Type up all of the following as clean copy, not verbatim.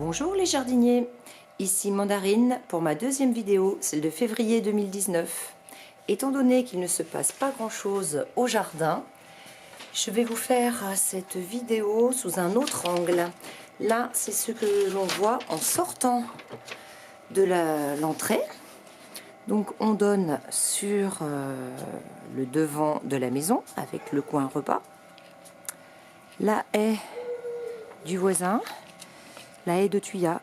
Bonjour les jardiniers, ici Mandarine pour ma deuxième vidéo, celle de février 2019. Étant donné qu'il ne se passe pas grand chose au jardin, je vais vous faire cette vidéo sous un autre angle. Là, c'est ce que l'on voit en sortant de l'entrée. Donc on donne sur le devant de la maison avec le coin repas. La haie du voisin, la haie de Thuya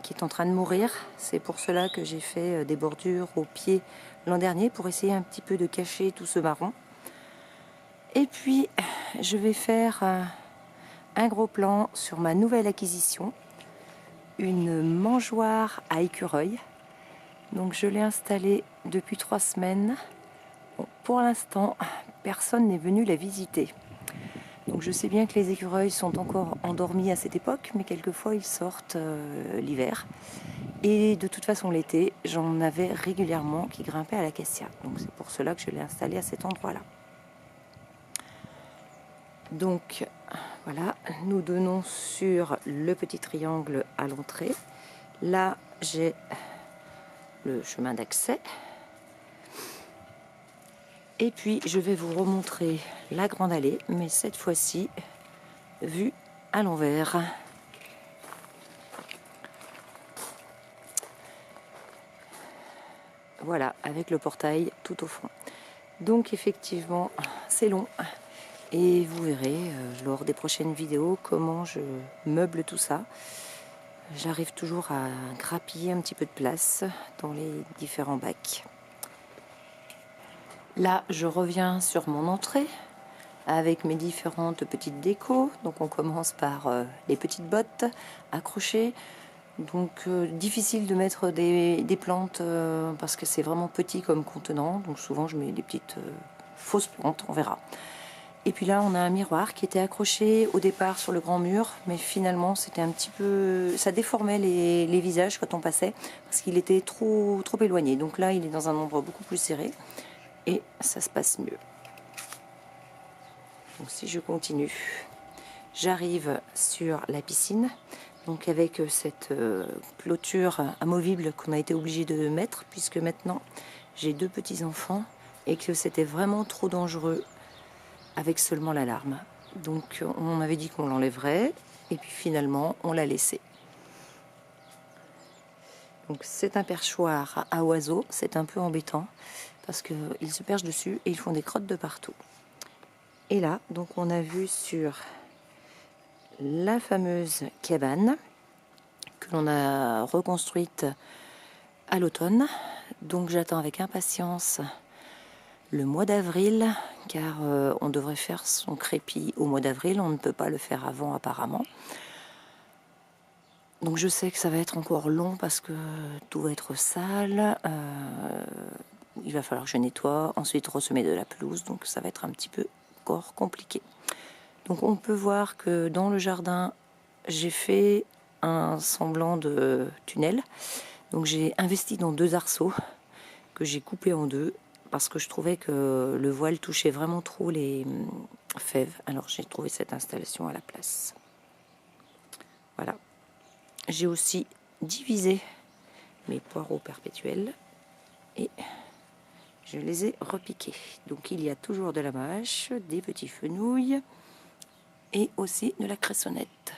qui est en train de mourir. C'est pour cela que j'ai fait des bordures au pied l'an dernier pour essayer un petit peu de cacher tout ce marron. Et puis je vais faire un gros plan sur ma nouvelle acquisition, une mangeoire à écureuil. Donc je l'ai installée depuis 3 semaines. Bon, pour l'instant, personne n'est venu la visiter. Donc je sais bien que les écureuils sont encore endormis à cette époque, mais quelquefois ils sortent l'hiver. Et de toute façon l'été, j'en avais régulièrement qui grimpaient à l'acacia. Donc c'est pour cela que je l'ai installé à cet endroit-là. Donc voilà, nous donnons sur le petit triangle à l'entrée. Là j'ai le chemin d'accès. Et puis je vais vous remontrer la grande allée, mais cette fois-ci vue à l'envers. Voilà, avec le portail tout au fond. Donc effectivement, c'est long. Et vous verrez lors des prochaines vidéos comment je meuble tout ça. J'arrive toujours à grappiller un petit peu de place dans les différents bacs. Là, je reviens sur mon entrée avec mes différentes petites décos. Donc on commence par les petites bottes accrochées. Donc difficile de mettre des plantes parce que c'est vraiment petit comme contenant. Donc souvent je mets des petites fausses plantes, on verra. Et puis là on a un miroir qui était accroché au départ sur le grand mur, mais finalement c'était un petit peu, ça déformait les visages quand on passait parce qu'il était trop éloigné. Donc là il est dans un endroit beaucoup plus serré et ça se passe mieux. Donc si je continue, j'arrive sur la piscine. Donc avec cette clôture amovible qu'on a été obligé de mettre, puisque maintenant j'ai 2 petits-enfants et que c'était vraiment trop dangereux avec seulement l'alarme. Donc on avait dit qu'on l'enlèverait et puis finalement on l'a laissé. Donc c'est un perchoir à oiseaux, c'est un peu embêtant parce qu'ils se perchent dessus et ils font des crottes de partout. Et là, donc on a vu sur la fameuse cabane que l'on a reconstruite à l'automne. Donc j'attends avec impatience le mois d'avril, car on devrait faire son crépi au mois d'avril, on ne peut pas le faire avant apparemment. Donc je sais que ça va être encore long parce que tout va être sale, il va falloir que je nettoie, ensuite ressemer de la pelouse, donc ça va être un petit peu encore compliqué. Donc on peut voir que dans le jardin, j'ai fait un semblant de tunnel. Donc j'ai investi dans 2 arceaux que j'ai coupés en 2 parce que je trouvais que le voile touchait vraiment trop les fèves. Alors j'ai trouvé cette installation à la place. Voilà. J'ai aussi divisé mes poireaux perpétuels et je les ai repiqués. Donc il y a toujours de la mâche, des petits fenouils et aussi de la cressonnette.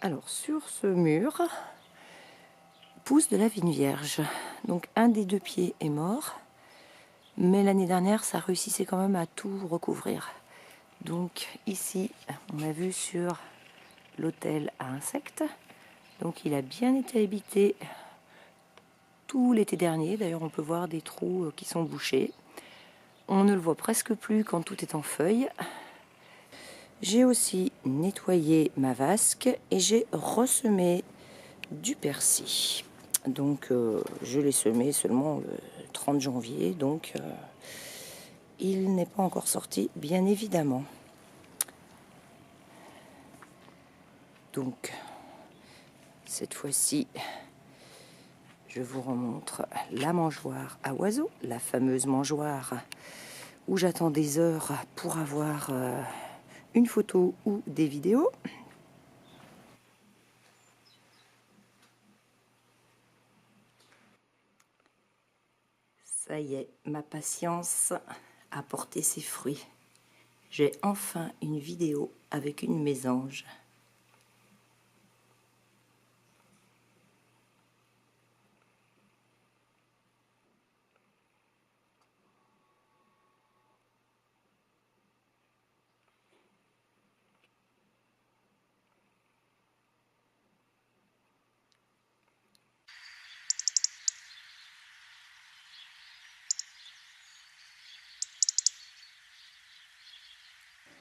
Alors sur ce mur pousse de la vigne vierge. Donc un des 2 pieds est mort, mais l'année dernière ça réussissait quand même à tout recouvrir. Donc ici on a vu sur l'hôtel à insectes. Donc il a bien été habité tout l'été dernier. D'ailleurs on peut voir des trous qui sont bouchés. On ne le voit presque plus quand tout est en feuilles. J'ai aussi nettoyé ma vasque et j'ai ressemé du persil. Donc je l'ai semé seulement le 30 janvier, donc il n'est pas encore sorti, bien évidemment. Donc cette fois-ci, je vous remontre la mangeoire à oiseaux, la fameuse mangeoire où j'attends des heures pour avoir une photo ou des vidéos. Ça y est, ma patience a porté ses fruits. J'ai enfin une vidéo avec une mésange.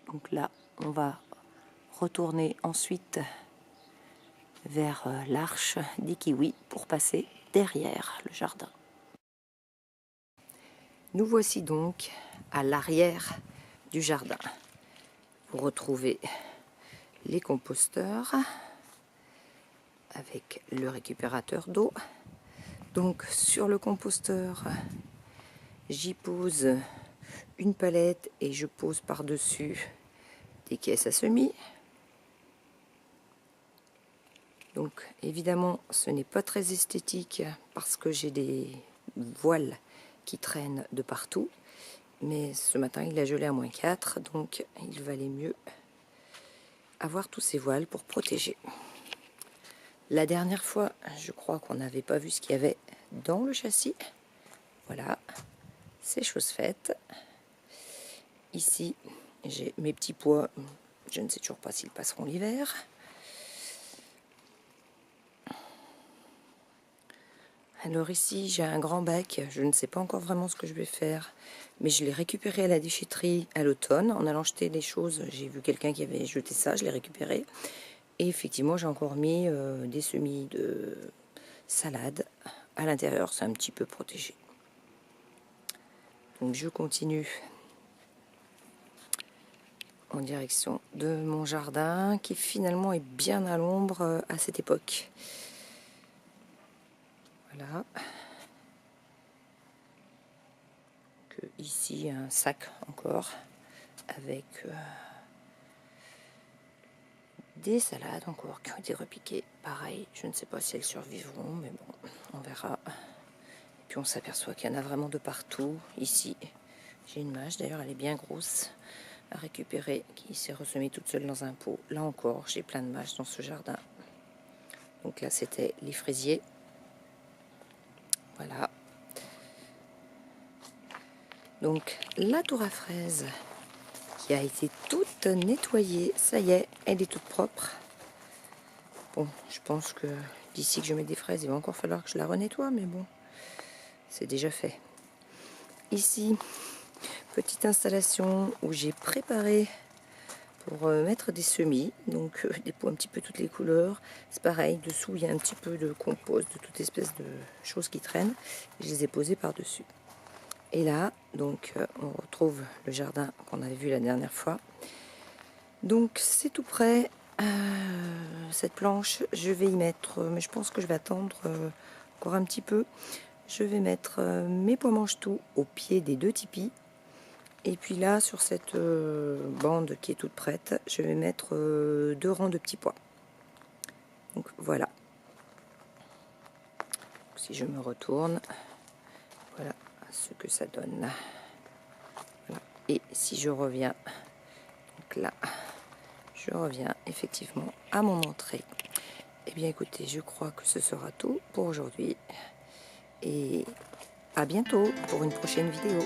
Donc là, on va retourner ensuite vers l'arche des kiwis pour passer derrière le jardin. Nous voici donc à l'arrière du jardin. Vous retrouvez les composteurs avec le récupérateur d'eau. Donc sur le composteur, j'y pose une palette et je pose par-dessus des caisses à semis. Donc évidemment ce n'est pas très esthétique parce que j'ai des voiles qui traînent de partout, mais ce matin il a gelé à -4, donc il valait mieux avoir tous ces voiles pour protéger. La dernière fois je crois qu'on n'avait pas vu ce qu'il y avait dans le châssis. Voilà, c'est chose faite. Ici j'ai mes petits pois, je ne sais toujours pas s'ils passeront l'hiver. Alors ici j'ai un grand bac, je ne sais pas encore vraiment ce que je vais faire, mais je l'ai récupéré à la déchetterie à l'automne. En allant jeter des choses, j'ai vu quelqu'un qui avait jeté ça, je l'ai récupéré. Et effectivement j'ai encore mis des semis de salade à l'intérieur, c'est un petit peu protégé. Donc je continue en direction de mon jardin qui finalement est bien à l'ombre à cette époque. Voilà. Donc, ici un sac encore avec des salades encore qui ont été repiquées. Pareil, je ne sais pas si elles survivront, mais bon, on verra. Et puis on s'aperçoit qu'il y en a vraiment de partout. Ici, j'ai une mâche, d'ailleurs elle est bien grosse, à récupérer, qui s'est ressemée toute seule dans un pot. Là encore, j'ai plein de mâches dans ce jardin. Donc là, c'était les fraisiers. Voilà. Donc la tour à fraises qui a été toute nettoyée, ça y est, elle est toute propre. Bon, je pense que d'ici que je mets des fraises, il va encore falloir que je la renettoie, mais bon, c'est déjà fait. Ici, petite installation où j'ai préparé pour mettre des semis, donc des pots un petit peu toutes les couleurs. C'est pareil, dessous il y a un petit peu de compost, de toute espèce de choses qui traînent. Je les ai posées par-dessus. Et là, donc, on retrouve le jardin qu'on avait vu la dernière fois. Donc, c'est tout prêt. Cette planche, je vais y mettre, mais je pense que je vais attendre encore un petit peu. Je vais mettre mes pois mange-tout au pied des 2 tipis. Et puis là, sur cette bande qui est toute prête, je vais mettre 2 rangs de petits pois. Donc voilà. Si je me retourne, voilà ce que ça donne. Voilà. Et si je reviens, donc là, je reviens effectivement à mon entrée. Eh bien écoutez, je crois que ce sera tout pour aujourd'hui. Et à bientôt pour une prochaine vidéo.